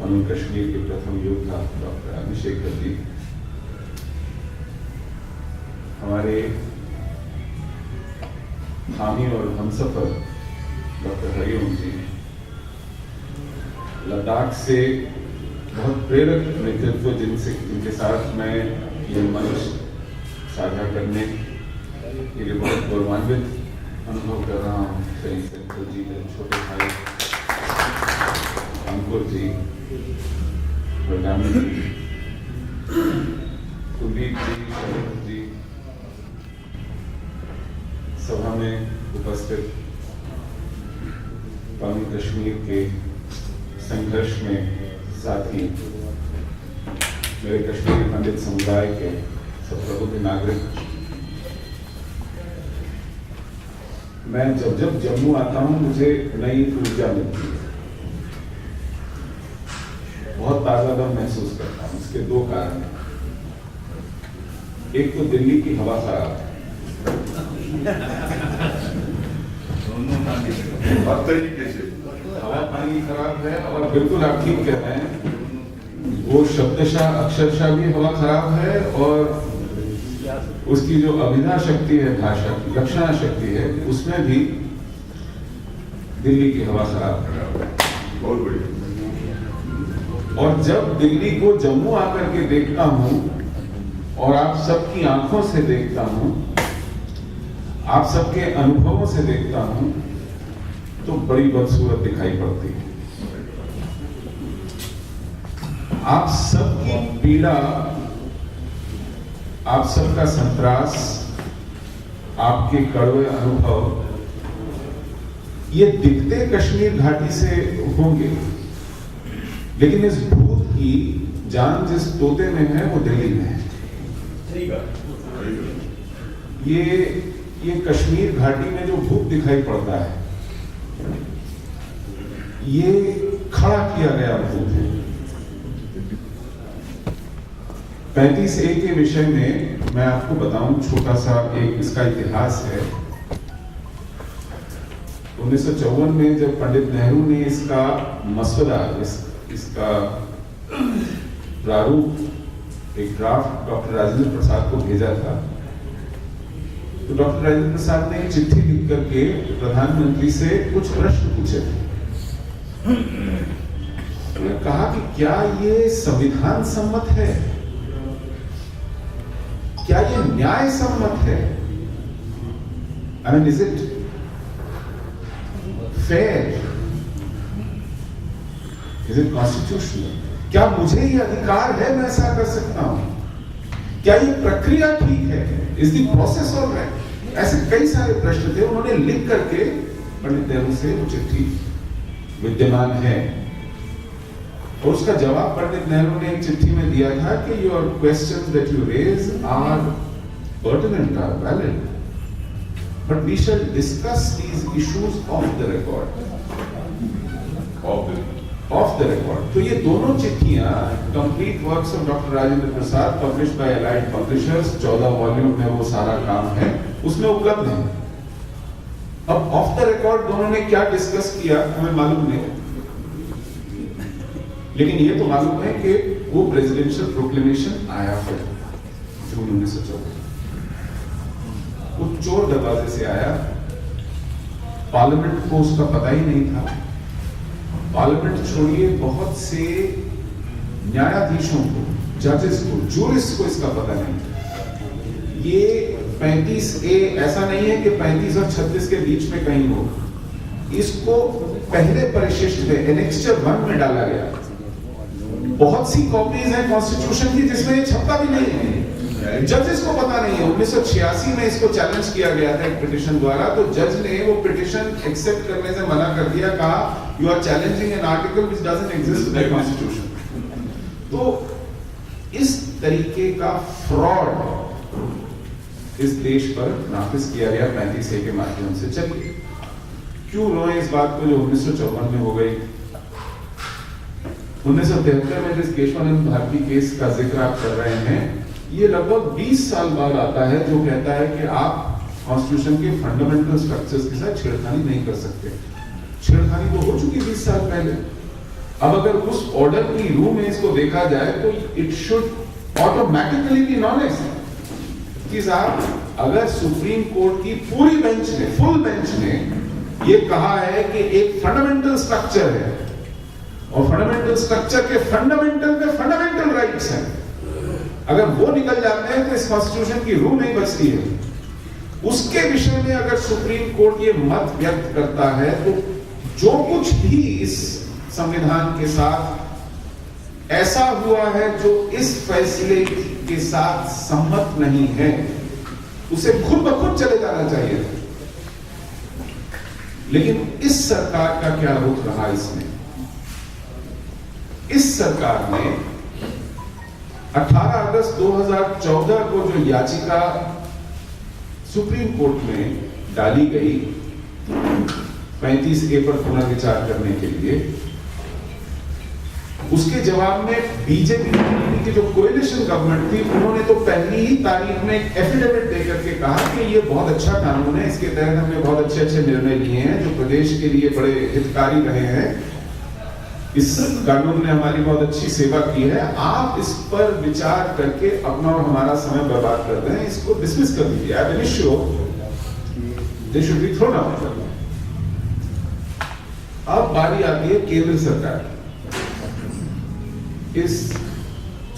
जम्मू कश्मीर के प्रथम योद्धा डॉक्टर अभिषेक जी, हमारे हामी और हमसफर डॉक्टर हरिओम जी, लद्दाख से बहुत प्रेरक नेतृत्व जिनके साथ मैं ये मंच साझा करने के लिए बहुत गौरवान्वित अनुभव कर रहा हूँ। शहीद जी, मेरे छोटे भाई अंकुर जी, प्रधानमंत्री जी, कुलदीप जी, शरद जी, सभा में उपस्थित जम्मू कश्मीर के संघर्ष में साथी, मेरे कश्मीरी पंडित समुदाय के सब प्रबुद्ध नागरिक, मैं जब जम्मू आता हूं मुझे नई ऊर्जा मिलती है, बहुत ताजा दम महसूस करता हूं। इसके दो कारण हैं। एक तो दिल्ली की हवा खराब है, हवा पानी खराब है, और बिल्कुल आप ठीक कह रहे हैं, वो शब्दशः अक्षरशः भी हवा खराब है, और उसकी जो अभिधा शक्ति है, भाषा की लक्षणा शक्ति है, उसमें भी दिल्ली की हवा खराब है। बहुत बढ़िया। और जब दिल्ली को जम्मू आकर के देखता हूं और आप सबकी आंखों से देखता हूं, आप सबके अनुभवों से देखता हूं, तो बड़ी बदसूरत दिखाई पड़ती है। आप सबकी पीड़ा, आप सबका संत्रास, आपके कड़वे अनुभव, ये दिखते कश्मीर घाटी से होंगे, लेकिन इस भूत की जान जिस तोते में है वो दिल्ली में है। ये कश्मीर घाटी में जो भूत दिखाई पड़ता है, ये खड़ा किया गया भूत है। 35A के विषय में मैं आपको बताऊं, छोटा सा एक इसका इतिहास है। 1954 में जब पंडित नेहरू ने इसका मसौदा, इसका प्रारूप, एक ड्राफ्ट डॉक्टर राजेंद्र प्रसाद को भेजा था, तो डॉक्टर राजेंद्र प्रसाद ने एक चिट्ठी लिख करके प्रधानमंत्री से कुछ प्रश्न पूछे थे। उन्होंने कहा कि क्या ये संविधान सम्मत है, क्या ये न्याय सम्मत है, I mean, is it fair? Is it constitutional? क्या मुझे ये अधिकार है, मैं ऐसा कर सकता हूं? क्या ये प्रक्रिया ठीक है? Is the process all right? ऐसे कई सारे प्रश्न थे। उन्होंने लिख करके पंडित नेहरू से वो चिट्ठी विद्यमान है, और उसका जवाब पंडित नेहरू ने एक चिट्ठी में दिया था कि your questions that you raise are pertinent, are valid, but we shall discuss these issues off the record. Off the record. तो ये दोनों चिट्ठियां complete works of doctor Rajendra Prasad, published by allied publishers, 14 volume में वो सारा काम है, उसमें उपलब्ध है। अब ऑफ द रिकॉर्ड दोनों ने क्या डिस्कस किया हमें मालूम नहीं, लेकिन ये तो मालूम है कि वो प्रेसिडेंशियल प्रोक्लेमेशन आया फिर जून 1914, वो चोर दरवाजे से आया, पार्लियामेंट को उसका पता ही नहीं था। पार्लियामेंट छोड़िए, बहुत से न्यायाधीशों को, जजेस को, जूरिस्ट को इसका पता नहीं था। ये 35A ऐसा नहीं है कि 35 और 36 के बीच में कहीं हो, इसको पहले परिशिष्ट में एनेक्स्चर 1 में डाला गया। बहुत सी कॉपीज हैं कॉन्स्टिट्यूशन की जिसमें ये छपता भी नहीं है, जजेस को पता नहीं है। 1986 में इसको चैलेंज किया गया था एक पिटिशन द्वारा, तो जज ने वो पिटिशन एक्सेप्ट करने से मना कर दिया, कहा you are challenging an article which doesn't exist in the constitution. तो इस तरीके का फ्रॉड इस देश पर नाफिज किया गया 35A के माध्यम से। चलिए क्यों रोए इस बात को जो 1954 में हो गई। 1973 में जिस केशवानंद भारती केस का जिक्र आप कर रहे हैं, ये लगभग 20 साल बाद आता है, जो कहता है कि आप कॉन्स्टिट्यूशन के फंडामेंटल स्ट्रक्चर्स के साथ छेड़खानी नहीं कर सकते। छेड़खानी तो हो चुकी 20 साल पहले। अब अगर उस ऑर्डर की रूह में इसको देखा जाए तो it should automatically be knowledge कि साहब अगर सुप्रीम कोर्ट की पूरी बेंच ने, फुल बेंच ने ये कहा है कि एक फंडामेंटल स्ट्रक्चर है और फंडामेंटल स्ट्रक्चर के फंडामेंटल में फंडामेंटल राइट्स हैं, अगर वो निकल जाते हैं तो इस कॉन्स्टिट्यूशन की रूह नहीं बचती है। उसके विषय में अगर सुप्रीम कोर्ट ये मत व्यक्त करता है तो जो कुछ भी इस संविधान के साथ ऐसा हुआ है जो इस फैसले के साथ सम्मत नहीं है, उसे खुद ब खुद चले जाना चाहिए। लेकिन इस सरकार का क्या रुख रहा इसमें? इस सरकार ने 18 अगस्त 2014 को जो याचिका सुप्रीम कोर्ट में डाली गई 35A पर पुनर्विचार करने के लिए, उसके जवाब में बीजेपी की जो कोएलिशन गवर्नमेंट थी उन्होंने तो पहली ही तारीख में एक एफिडेविट देकर के कहा कि ये बहुत अच्छा कानून है, इसके तहत हमने बहुत अच्छे अच्छे निर्णय लिए हैं जो प्रदेश के लिए बड़े हितकारी रहे हैं, इस कानून ने हमारी बहुत अच्छी सेवा की है, आप इस पर विचार करके अपना और हमारा समय बर्बाद कर रहे हैं, इसको डिसमिस कर दीजिए। I am sure they should be thrown out. अब बारी आती है केंद्र सरकार। इस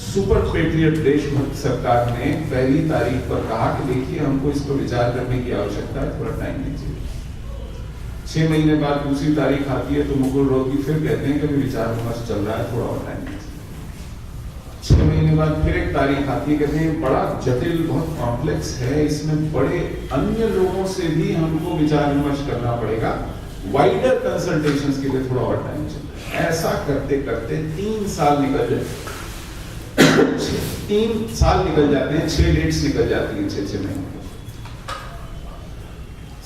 सुपर पेट्रियट देशभक्त सरकार ने पहली तारीख पर कहा कि देखिए हमको इस पर विचार करने की आवश्यकता है, थोड़ा टाइम दीजिए। 6 महीने बाद दूसरी तारीख आती है तो मुकुल रोहतगी फिर कहते हैं कि विचार विमर्श चल रहा है, थोड़ा और टाइम दीजिए। 6 महीने बाद फिर एक तारीख आती है, कहते हैं बड़ा जटिल, बहुत कॉम्प्लेक्स है, इसमें बड़े अन्य लोगों से भी हमको विचार विमर्श करना पड़ेगा, वाइडर कंसल्टेशंस के लिए थोड़ा और टाइम चाहिए। ऐसा करते करते 3 साल निकल जाते 3 साल निकल जाते हैं, 6 डेट्स निकल जाती हैं 6 महीने।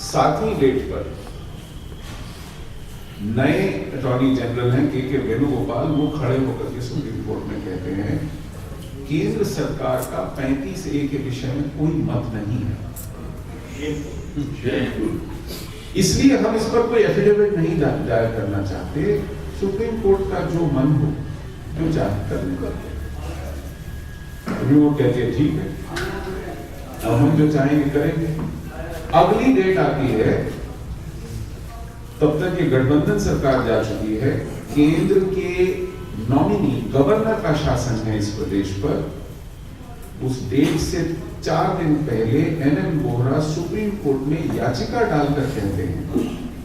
7वीं डेट पर नए अटॉर्नी जनरल हैं के वेणुगोपाल, वो खड़े होकर के सुप्रीम कोर्ट में कहते हैं केंद्र सरकार का 35A के विषय में कोई मत नहीं है, इसलिए हम इस पर कोई एफिडेविट नहीं दायर करना चाहते। सुप्रीम कोर्ट का जो मन हो, जो चाहे करने का। वो कहते हैं ठीक है, अब हम जो चाहेंगे करेंगे। अगली डेट आती है, तब तक ये गठबंधन सरकार जा चुकी है, केंद्र के नॉमिनी गवर्नर का शासन है इस प्रदेश पर। उस डेट से 4 दिन पहले NM बोहरा सुप्रीम कोर्ट में याचिका डालकर कहते हैं,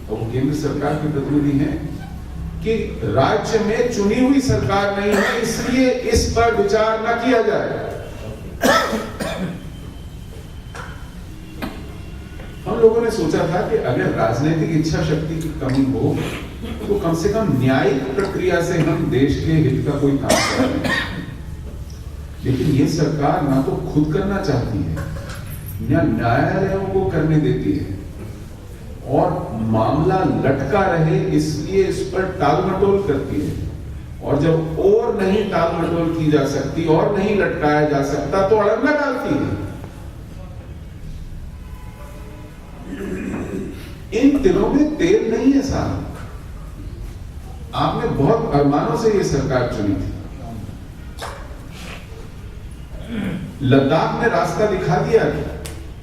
और वो केंद्र सरकार के प्रतिनिधि हैं, कि राज्य में चुनी हुई सरकार नहीं है, इसलिए इस पर विचार न किया जाए। हम लोगों ने सोचा था कि अगर राजनीतिक इच्छा शक्ति की कमी हो तो कम से कम न्यायिक प्रक्रिया से हम देश के हित का कोई काम कर रहे हैं, लेकिन ये सरकार ना तो खुद करना चाहती है, न न्यायालयों को करने देती है, और मामला लटका रहे इसलिए इस पर टालमटोल करती है। और जब और नहीं टालमटोल की जा सकती और नहीं लटकाया जा सकता तो अड़ंगा डालती है। इन तिलों में तेल नहीं है साहब। आपने बहुत अरमानों से ये सरकार चुनी थी, लद्दाख में रास्ता दिखा दिया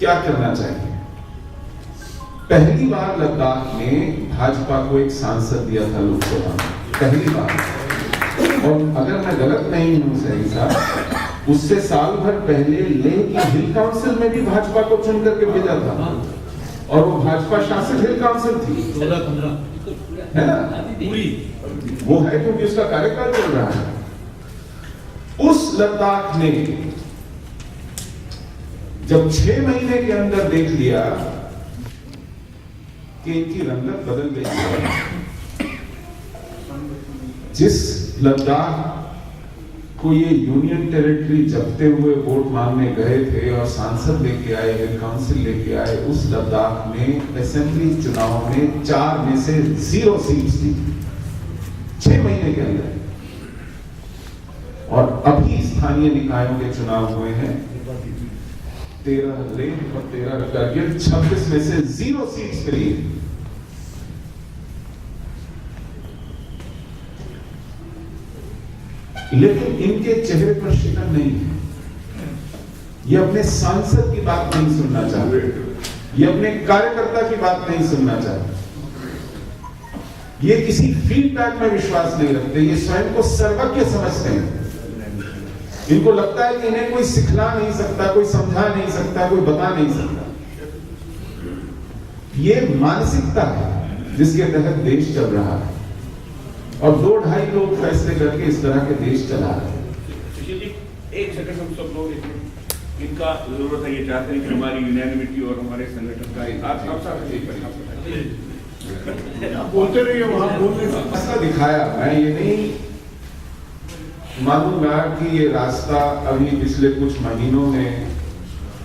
क्या करना चाहिए। पहली बार लद्दाख में भाजपा को एक सांसद दिया था लोकसभा में, पहली बार। और अगर मैं गलत नहीं हूं सही साहब, उससे साल भर पहले लेह की हिल काउंसिल में भी भाजपा को चुन करके भेजा था, और वो भाजपा शासित हिल काउंसिल थी, 16-15 है ना, वो है क्योंकि उसका कार्यकाल चल रहा है। उस लद्दाख ने जब 6 महीने के अंदर देख लिया कि इनकी रंगत बदल गई है, जिस लद्दाख को ये यूनियन टेरिटरी जपते हुए वोट मांगने गए थे और सांसद लेके आए, हिल काउंसिल लेके आए, उस लद्दाख में असेंबली चुनाव में 4 में से 0 सीट्स थी 6 महीने के अंदर। और अभी स्थानीय निकायों के चुनाव हुए हैं, 13 रेंज और 13 टारगेट, 26 में से 0 सीट्स मिली। लेकिन इनके चेहरे पर शिकन नहीं है। ये अपने सांसद की बात नहीं सुनना चाहते, ये अपने कार्यकर्ता की बात नहीं सुनना चाहते, ये किसी फीडबैक में विश्वास नहीं रखते, ये स्वयं को सर्वज्ञ समझते हैं। इनको लगता है कि इन्हें कोई सिखला नहीं सकता, कोई समझा नहीं सकता, कोई बता नहीं सकता। ये मानसिकता है जिसके तहत देश चल रहा है, और 2-2.5 लोग फैसले करके इस तरह के देश चला रहे हैं। एक सेकंड, हम सब लोग इनका जरूरत है, ये चाहते हैं कि हमारी यूनानिमिटी और हमारे संगठन का आप बोलते रहिए, वहां बोलने ऐसा दिखाया। मैं ये नहीं मानूंगा कि ये रास्ता अभी पिछले कुछ महीनों में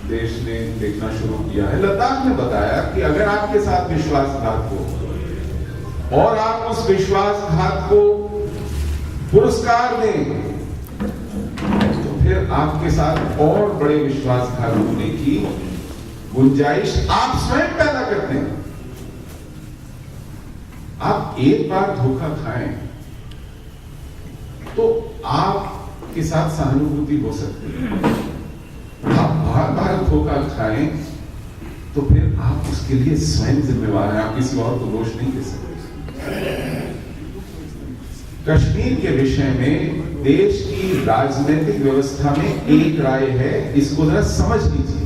देश ने देखना शुरू किया है। लद्दाख ने बताया कि अगर आपके साथ विश्वासघात हो और आप उस विश्वासघात को पुरस्कार दें, तो फिर आपके साथ और बड़े विश्वासघात होने की गुंजाइश आप स्वयं पैदा करते हैं। आप एक बार धोखा खाएं तो आपके साथ सहानुभूति हो सकती है। आप बार-बार धोखा खाएं तो फिर आप उसके लिए स्वयं जिम्मेवार हैं, आप किसी और को दोष नहीं दे सकते। कश्मीर के विषय में देश की राजनीतिक व्यवस्था में एक राय है, इसको जरा समझ लीजिए।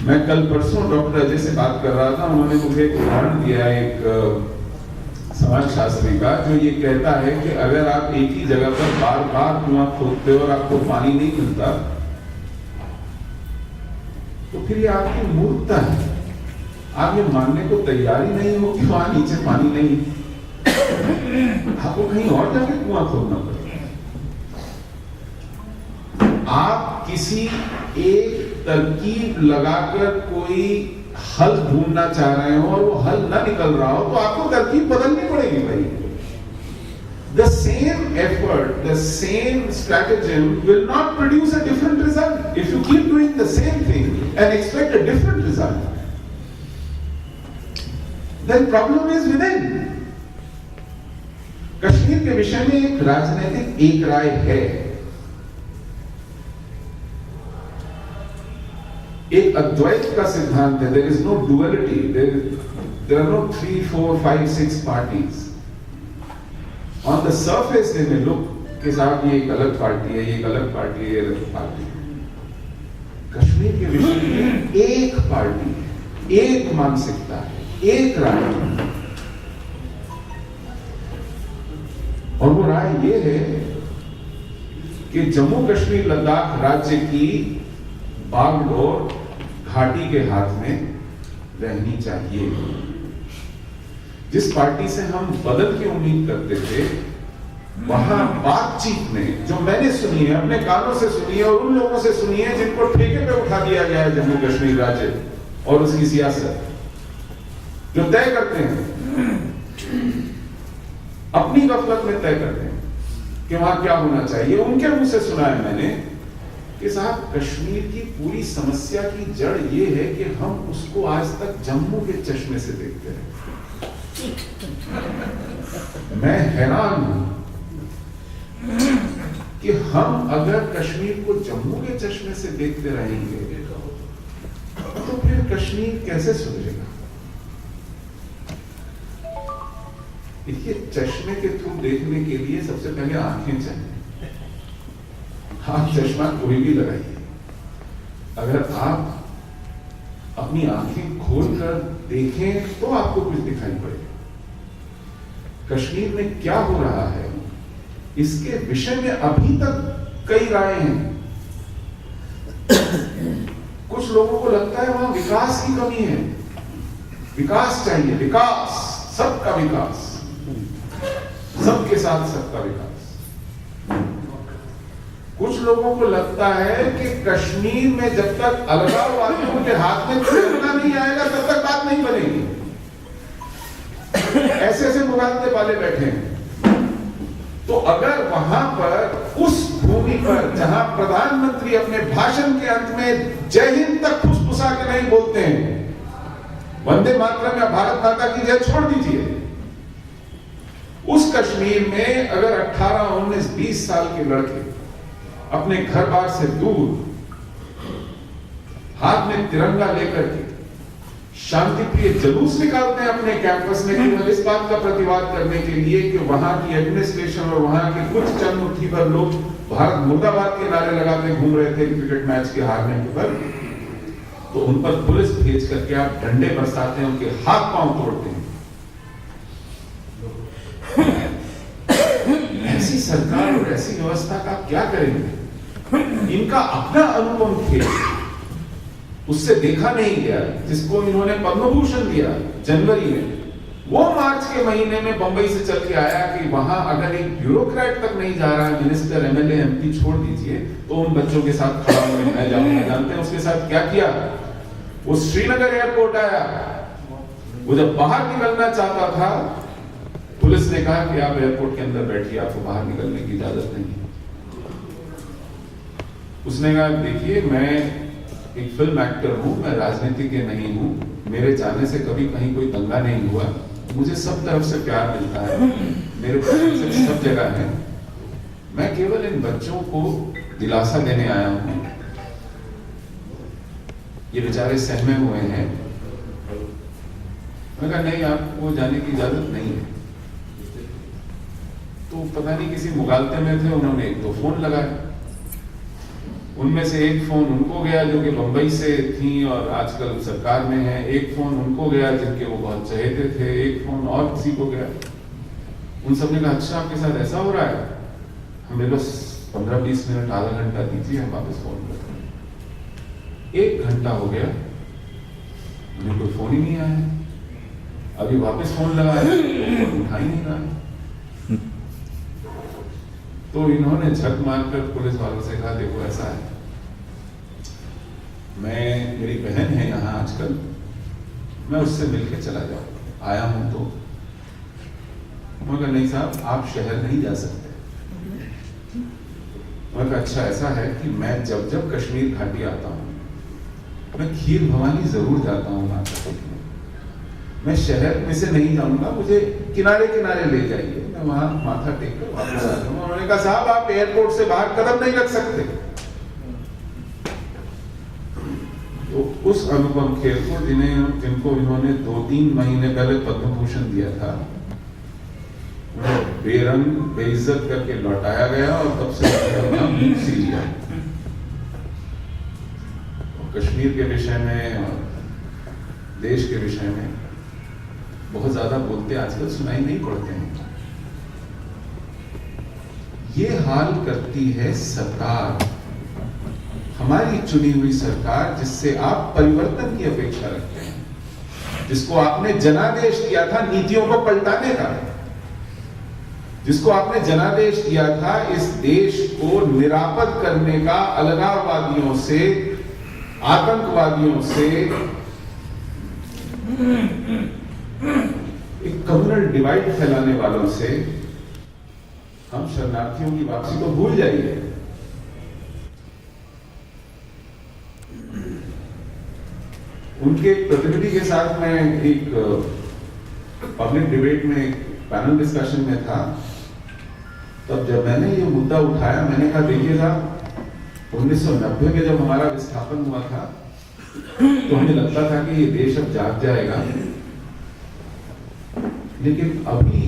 मैं कल परसों डॉक्टर अजय से बात कर रहा था, उन्होंने मुझे एक उदाहरण दिया एक समाजशास्त्री का, जो ये कहता है कि अगर आप एक ही जगह पर बार-बार कुआं खोदते हो और आपको पानी नहीं मिलता, तो फिर ये आपकी मूर्खता है। आप ये मानने को तैयार ही नहीं हो कि वहां नीचे पानी नहीं, आपको कहीं और जाके कुआं खोदना पड़ेगा। आप किसी एक तरकीब लगाकर कोई हल ढूंढना चाह रहे हो और वो हल ना निकल रहा हो, तो आपको तरकीब बदलनी पड़ेगी भाई। The same effort, the same stratagem will not produce a different result if you keep doing the same thing and expect a different result. Then problem is within. Kashmir के विषय में एक राजनीतिक एक राय है, एक अद्वैत का सिद्धांत है। There is no duality. There are no 3, 4, 5, 6 parties. On the surface they may look कि साहब ये एक अलग पार्टी है, ये एक अलग पार्टी है, ये अलग पार्टी है। कश्मीर के विषय में एक पार्टी है, एक मानसिकता है, एक राय है। और वो राय ये है कि जम्मू कश्मीर लद्दाख राज्य की बागडोर घाटी के हाथ में रहनी चाहिए। जिस पार्टी से हम बदल की उम्मीद करते थे, वहां बातचीत में जो मैंने सुनी है, अपने कानों से सुनी है और उन लोगों से सुनी है जिनको ठेके पे उठा दिया गया है जम्मू कश्मीर राज्य और उसकी सियासत, जो तय करते हैं, अपनी गफलत में तय करते हैं कि वहां क्या होना चाहिए। उनके मुंह से सुना है मैंने कि साहब कश्मीर की पूरी समस्या की जड़ ये है कि हम उसको आज तक जम्मू के चश्मे से देखते हैं। मैं हैरान हूं कि हम अगर कश्मीर को जम्मू के चश्मे से देखते रहेंगे तो फिर कश्मीर कैसे सुधरेगा? देखिए, चश्मे के थ्रू देखने के लिए सबसे पहले आंखें चाहिए। आप चश्मा कोई भी लगाइए, अगर आप अपनी आंखें खोलकर देखें तो आपको कुछ दिखाई पड़ेगा। कश्मीर में क्या हो रहा है इसके विषय में अभी तक कई राय हैं। कुछ लोगों को लगता है वहां विकास की कमी है, विकास चाहिए, विकास, सबका विकास, सबके साथ सबका विकास। कुछ लोगों को लगता है कि कश्मीर में जब तक अलगाववादियों के हाथ में तिरंगा नहीं आएगा तब तक बात नहीं बनेगी। ऐसे ऐसे मुगालते वाले बैठे हैं। तो अगर वहां पर, उस भूमि पर जहां प्रधानमंत्री अपने भाषण के अंत में जय हिंद तक फुसफुसा के नहीं बोलते हैं, वंदे मातरम या भारत माता की जय छोड़ दीजिए, उस कश्मीर में अगर 18, 19, 20 साल के लड़के अपने घर बार से दूर हाथ में तिरंगा लेकर के शांतिप्रिय जुलूस निकालते हैं अपने कैंपस में, केवल इस बात का प्रतिवाद करने के लिए कि वहां की एडमिनिस्ट्रेशन और वहां के कुछ चंद मुट्ठीभर लोग भारत मुर्दाबाद के नारे लगाते घूम रहे थे क्रिकेट मैच के हारने के बाद, तो उन पर पुलिस भेज करके आप डंडे बरसाते हैं, उनके हाथ पांव तोड़ते हैं। ऐसी सरकार और ऐसी व्यवस्था का क्या करेंगे? इनका अपना अनुपम खेल उससे देखा नहीं गया, जिसको इन्होंने पद्म भूषण दिया जनवरी में, वो मार्च के महीने में बंबई से चल के आया कि वहां अगर एक ब्यूरोक्रेट तक नहीं जा रहा है, मिनिस्टर, एमएलए, एमपी छोड़ दीजिए, तो उन बच्चों के साथ खड़ा होने मैं जाऊंगा। जानते हैं उसके साथ क्या किया? वो श्रीनगर एयरपोर्ट आया, वो जब बाहर निकलना चाहता था, पुलिस ने कहा कि आप एयरपोर्ट के अंदर बैठिए, आपको बाहर निकलने की इजाजत नहीं है। उसने कहा देखिए मैं एक फिल्म एक्टर हूं, मैं राजनीति के नहीं हूं, मेरे जाने से कभी कहीं कोई दंगा नहीं हुआ, मुझे सब तरफ से प्यार मिलता है, मेरे से सब जगह है, मैं केवल इन बच्चों को दिलासा देने आया हूं, ये बेचारे सहमे हुए हैं। मैं कहा नहीं, आपको जाने की इजाजत नहीं है। तो पता नहीं किसी मुगालते में थे, उन्होंने 1-2 फोन लगाए, उनमें से एक फोन उनको गया जो कि बंबई से थी और आजकल सरकार में है, एक फोन उनको गया जिनके वो बहुत चहेते थे, एक फोन और किसी को गया। उन सब ने कहा अच्छा आपके साथ ऐसा हो रहा है, हमें बस 15-20 मिनट, आधा घंटा दीजिए, हम वापस फोन करते हैं। 1 घंटा हो गया, उन्हें कोई फोन ही नहीं आया। अभी वापस फोन लगाया, तो उठा ही नहीं रहा। तो इन्होंने झक मारकर पुलिस वालों से कहा देखो ऐसा है, मेरी बहन है यहाँ आजकल, मैं उससे मिलके चला जाऊँ, आया हूं तो। मगर नहीं साहब, आप शहर नहीं जा सकते। मगर अच्छा ऐसा है कि मैं जब जब कश्मीर घाटी आता हूँ, मैं खीर भवानी जरूर जाता हूँ माता टेकने, मैं शहर में से नहीं जाऊंगा, मुझे किनारे किनारे ले जाइए, मैं वहां माथा टेक कर वापस आ जाऊंगा। उन्होंने कहा साहब आप एयरपोर्ट से बाहर कदम नहीं रख सकते। तो उस अनुपम खेर को जिनको इन्होंने 2-3 महीने पहले पद्म भूषण दिया था, उन्हें बेरंग बेइज्जत करके लौटाया गया और तब से मुंह सी लिया। कश्मीर के विषय में और देश के विषय में बहुत ज्यादा बोलते आजकल सुनाई नहीं पड़ते हैं। ये हाल करती है सरकार, हमारी चुनी हुई सरकार, जिससे आप परिवर्तन की अपेक्षा रखते हैं, जिसको आपने जनादेश दिया था नीतियों को पलटाने का, जिसको आपने जनादेश दिया था इस देश को निरापद करने का, अलगाववादियों से, आतंकवादियों से, एक कम्युनल डिवाइड फैलाने वालों से। हम शरणार्थियों की वापसी तो भूल जाइए, उनके प्रतिनिधि के साथ मैं एक पब्लिक डिबेट में, पैनल डिस्कशन में था, तब जब मैंने ये मुद्दा उठाया, मैंने कहा देखिएगा 1990 में जब हमारा विस्थापन हुआ था तो हमें लगता था कि ये देश अब जाग जाएगा, लेकिन अभी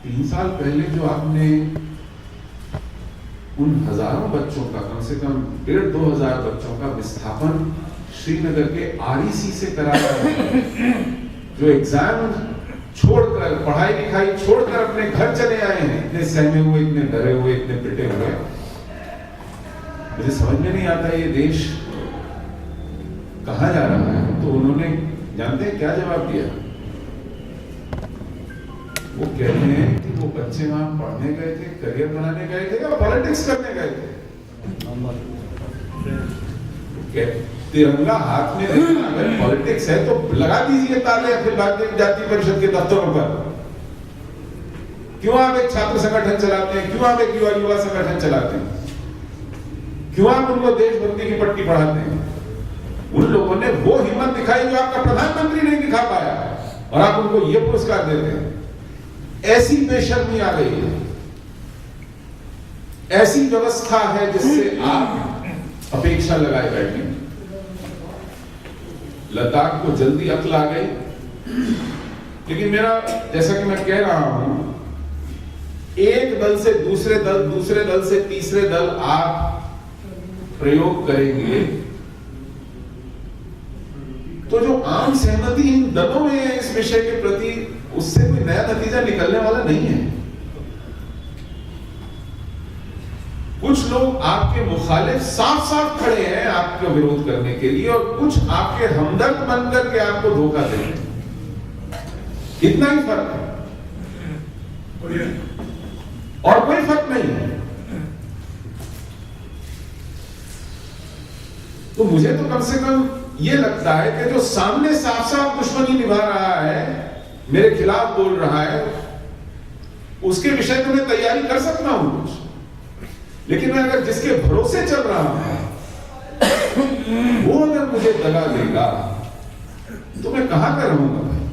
3 साल पहले जो आपने उन हजारों बच्चों का, कम से कम 1,500-2 हजार बच्चों का विस्थापन श्रीनगर के आरईसी से कराया है, जो एग्जाम छोड़कर, पढ़ाई लिखाई छोड़कर अपने घर चले आए हैं, इतने सहमे हुए, इतने डरे हुए, इतने पिटे हुए। मुझे समझ में नहीं आता ये देश कहां जा रहा है। तो उन्होंने जानते हैं क्या जवाब दिया? वो कहते हैं कि वो बच्चे वहां पढ़ने गए थे, करियर बनाने गए थे या पॉलिटिक्स करने गए थे। तिरंगा हाथ में रखना अगर पॉलिटिक्स है तो लगा दीजिए ताले अखिल भारतीय विद्यार्थी परिषद के दफ्तरों पर। क्यों आप एक छात्र संगठन चलाते हैं? क्यों आप एक युवा संगठन चलाते हैं? क्यों आप उनको देशभक्ति की पट्टी पढ़ाते हैं? उन लोगों ने वो हिम्मत दिखाई जो आपका प्रधानमंत्री नहीं दिखा पाया, और आप उनको ये पुरस्कार देते हैं। ऐसी बेशर्मी आ गई है, ऐसी व्यवस्था है जिससे आप अपेक्षा लगाए बैठे। लद्दाख को जल्दी अक्ल आ गई, लेकिन मेरा, जैसा कि मैं कह रहा हूं, एक दल से दूसरे दल, दूसरे दल से तीसरे दल आप प्रयोग करेंगे तो जो आम सहमति इन दलों में है इस विषय के प्रति, उससे कोई नया नतीजा निकलने वाला नहीं है। कुछ लोग आपके मुखालिफ साफ साफ खड़े हैं आपका विरोध करने के लिए, और कुछ आपके हमदर्द बनकर के आपको धोखा दे रहे हैं। इतना ही फर्क है, और कोई फर्क नहीं है। तो मुझे तो कम से कम यह लगता है कि जो सामने साफ साफ दुश्मनी निभा रहा है, मेरे खिलाफ बोल रहा है, उसके विषय में मैं तैयारी कर सकता हूं कुछ, लेकिन मैं अगर जिसके भरोसे चल रहा हूं वो अगर मुझे दगा देगा तो मैं कहां का रहूंगा भाई।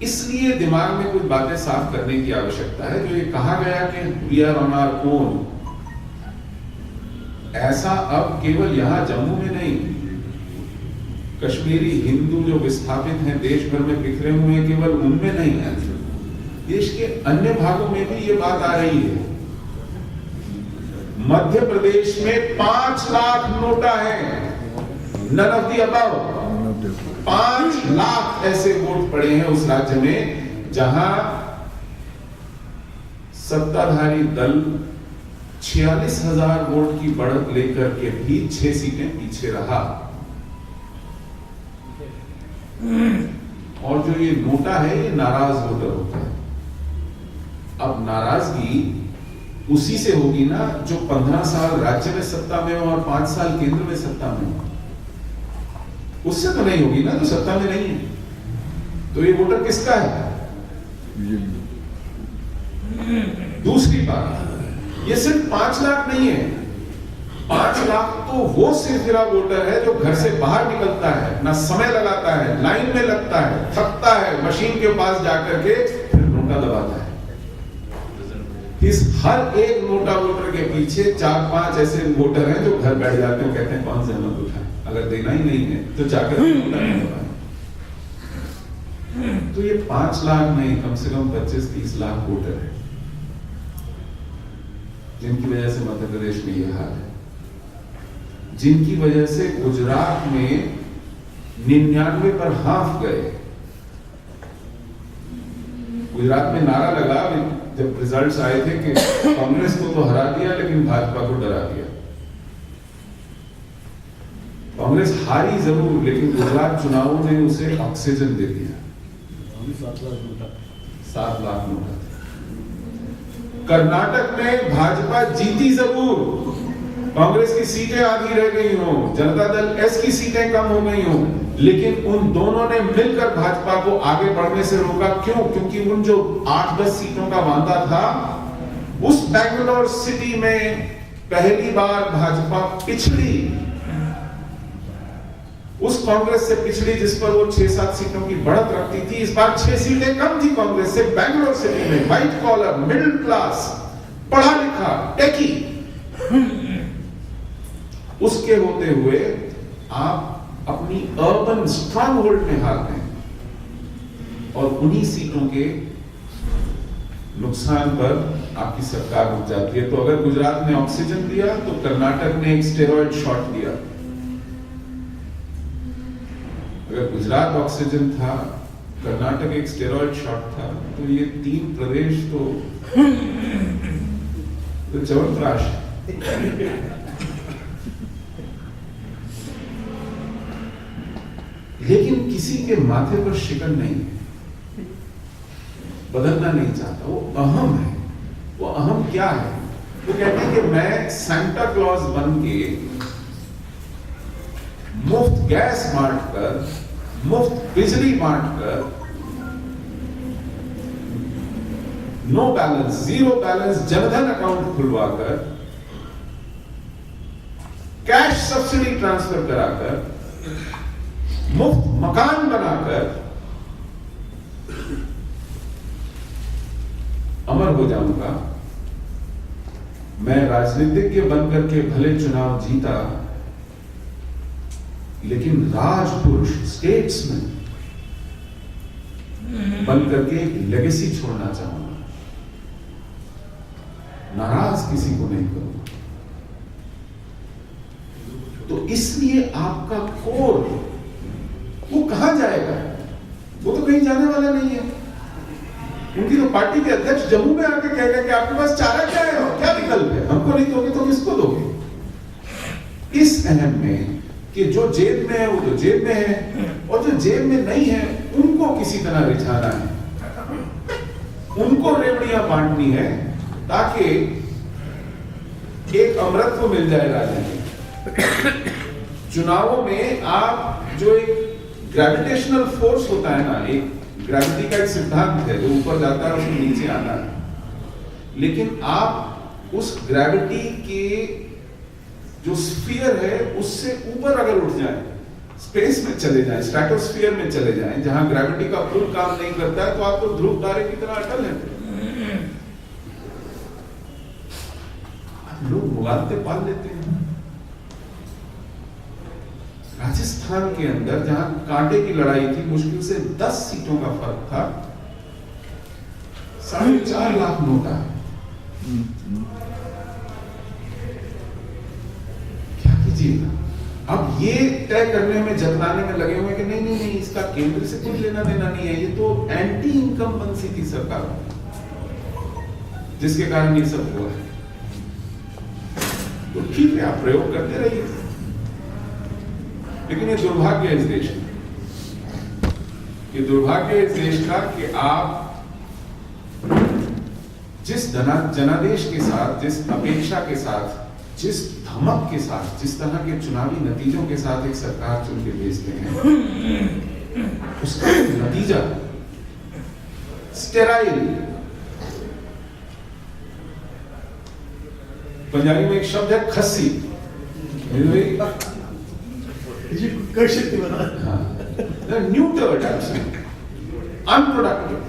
इसलिए दिमाग में कुछ बातें साफ करने की आवश्यकता है। जो ये कहा गया कि we are on our own, ऐसा अब केवल यहां जम्मू में नहीं, कश्मीरी हिंदू जो विस्थापित हैं देश भर में बिखरे हुए हैं, केवल उनमें नहीं है, देश के अन्य भागों में भी ये बात आ रही है। मध्य प्रदेश में 5 लाख नोटा है, none of the above. 5 lakh ऐसे वोट पड़े हैं उस राज्य में जहां सत्ताधारी दल 46,000 वोट की बढ़त लेकर के भी 6 सीटें पीछे रहा। और जो ये नोटा है ये नाराज वोटर होता है। अब नाराजगी उसी से होगी ना जो 15 साल राज्य में सत्ता में हो और 5 साल केंद्र में सत्ता में हो, उससे तो नहीं होगी ना जो सत्ता में नहीं है। तो ये वोटर किसका है? दूसरी बात, ये सिर्फ 5 लाख नहीं है, 5 लाख तो वो सिरफिरा वोटर है जो घर से बाहर निकलता है, अपना समय लगाता है, लाइन में लगता है, थकता है, मशीन के पास जाकर के फिर नोटा दबाता है। इस हर एक नोटा वोटर के पीछे 4-5 ऐसे वोटर हैं जो घर बैठ जाते हैं, कहते हैं कौन से जहमत उठाए, अगर देना ही नहीं है तो जाकर नोटा नहीं दबाए। तो ये 5 लाख नहीं, कम से कम 25-30 लाख वोटर है जिनकी वजह से मध्य प्रदेश में यह हाल है, जिनकी वजह से गुजरात में 99 पर हाफ गए। गुजरात में नारा लगा जब रिजल्ट्स आए थे कि कांग्रेस को तो हरा दिया लेकिन भाजपा को डरा दिया। कांग्रेस हारी जरूर, लेकिन गुजरात चुनावों ने उसे ऑक्सीजन दे दिया। 7 लाख नोटा। कर्नाटक में भाजपा जीती जरूर, कांग्रेस की सीटें आधी रह गई हो, जनता दल एस की सीटें कम हो गई हो, लेकिन उन दोनों ने मिलकर भाजपा को आगे बढ़ने से रोका। क्यों? क्योंकि उन जो 8-10 सीटों का वादा था, उस बेंगलोर सिटी में पहली बार भाजपा पिछड़ी, उस कांग्रेस से पिछड़ी जिस पर वो 6-7 सीटों की बढ़त रखती थी। इस बार 6 सीटें कम थी कांग्रेस से। बेंगलोर सिटी में व्हाइट कॉलर, मिडिल क्लास, पढ़ा लिखा, टेकी, उसके होते हुए आप अपनी अर्बन स्ट्रॉन्ग होल्ड में हारते हैं और उन्हीं सीटों के नुकसान पर आपकी सरकार रुक जाती है। तो अगर गुजरात ने ऑक्सीजन दिया तो कर्नाटक ने एक स्टेरॉइड शॉट दिया। अगर गुजरात ऑक्सीजन था, कर्नाटक एक स्टेरॉइड शॉट था, तो ये 3 प्रदेश तो च्यवनप्राश है। लेकिन किसी के माथे पर शिकन नहीं है, बदलना नहीं चाहता, वो अहम है। वो अहम क्या है? वो कहते हैं कि मैं सांता क्लॉज बन के मुफ्त गैस बांट कर, मुफ्त बिजली बांट कर, no balance, 0 balance Jandhan account खुलवाकर, कैश सब्सिडी ट्रांसफर कराकर, मुफ्त मकान बनाकर अमर हो जाऊंगा। मैं राजनीतिज्ञ बनकर के भले चुनाव जीता, लेकिन राजपुरुष स्टेट्समैन बनकर के एक लेगेसी छोड़ना चाहूंगा। नाराज किसी को नहीं करूंगा। तो इसलिए आपका कोर वो कहां जाएगा? वो तो कहीं जाने वाला नहीं है। उनकी तो पार्टी के अध्यक्ष जम्मू में आके कहेगा कि आपके पास चारा क्या है और क्या विकल्प है, हमको नहीं दोगे तो किसको दोगे? इस अहम में कि जो जेब में है वो तो जेब में है, और जो जेब में नहीं है उनको किसी तरह रिझाना है, उनको रेवड़ियां बांटनी है, ताकि एक अमृतत्व मिल जाए राजनीति। चुनावों में आप जो एक ग्रेविटेशनल फोर्स होता है ना, एक ग्रेविटी का एक सिद्धांत है, जो ऊपर जाता है उसमें नीचे आना है, लेकिन आप उस ग्रेविटी के जो स्फीयर है उससे ऊपर अगर उठ जाए, स्पेस में चले जाए, स्ट्रेटोस्फीयर में चले जाए, जहां ग्रेविटी का पुल काम नहीं करता है, तो आप तो ध्रुव तारे की तरह अटल हैं। लोग मुगालते पाल लेते हैं। राजस्थान के अंदर जहां कांटे की लड़ाई थी, मुश्किल से 10 सीटों का फर्क था, 4.5 लाख नोटा है। क्या कीजिएगा? अब ये तय करने में, जतलाने में लगे हुए कि नहीं नहीं नहीं, इसका केंद्र से कुछ लेना देना नहीं है, ये तो एंटी इनकम्बेंसी थी सरकार, जिसके कारण ये सब हुआ है। तो ठीक है, आप प्रयोग करते रहिए, लेकिन ये दुर्भाग्य है इस देश का, ये दुर्भाग्य है इस देश का कि आप जिस जनादेश के साथ, जिस अपेक्षा के साथ, जिस धमक के साथ, जिस तरह के चुनावी नतीजों के साथ एक सरकार चुन के भेजते हैं, उसका नतीजा स्टेराइल। पंजाबी में एक शब्द है खस्सी, न्यूटर्ड, अनप्रोडक्टिव,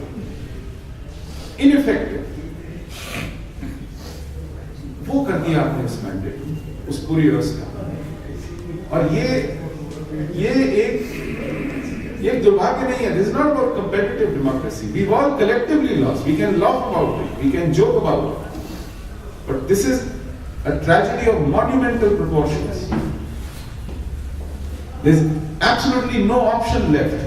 इनइफेक्टिव, वो कर दिया आपने इस मैंडेट, उस पूरी व्यवस्था। और ये एक दुर्भाग्य नहीं है। This is not about competitive democracy, we all collectively lost, we can laugh about it, we can joke about it, but this is a tragedy of monumental proportions. There's absolutely no option left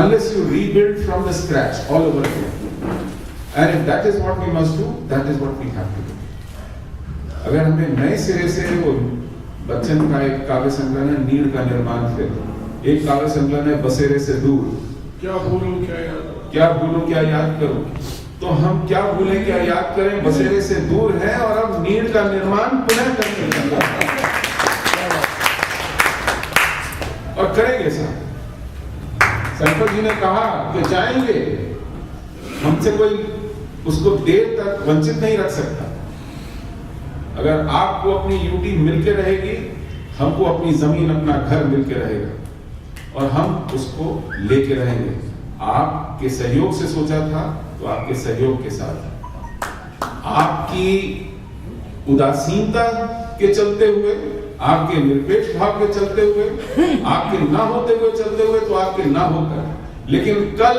unless you rebuild from the scratch all over again. And if that is what we must do, that is what we have to do. अगर हमें नए सिरे से, वो बच्चन का एक काव्य संकलन है नीड़ का निर्माण, फिर एक काव्य संकलन है बसेरे से दूर, क्या भूलूं क्या याद करूं, तो हम क्या भूलें क्या याद करें, बसेरे से दूर है और अब नीड़ का निर्माण पुनः करने लगा और करेंगे साहब। संपत जी ने कहा कि जाएंगे, हमसे कोई उसको देर तक वंचित नहीं रख सकता। अगर आपको अपनी यूटी मिलके रहेगी, हमको अपनी जमीन, अपना घर मिलके रहेगा और हम उसको लेके रहेंगे। आपके सहयोग से सोचा था तो आपके सहयोग के साथ, आपकी उदासीनता के चलते हुए, आपके निरपेक्ष भाव के चलते हुए, आपके ना होते हुए चलते हुए, तो आपके ना होकर, लेकिन कल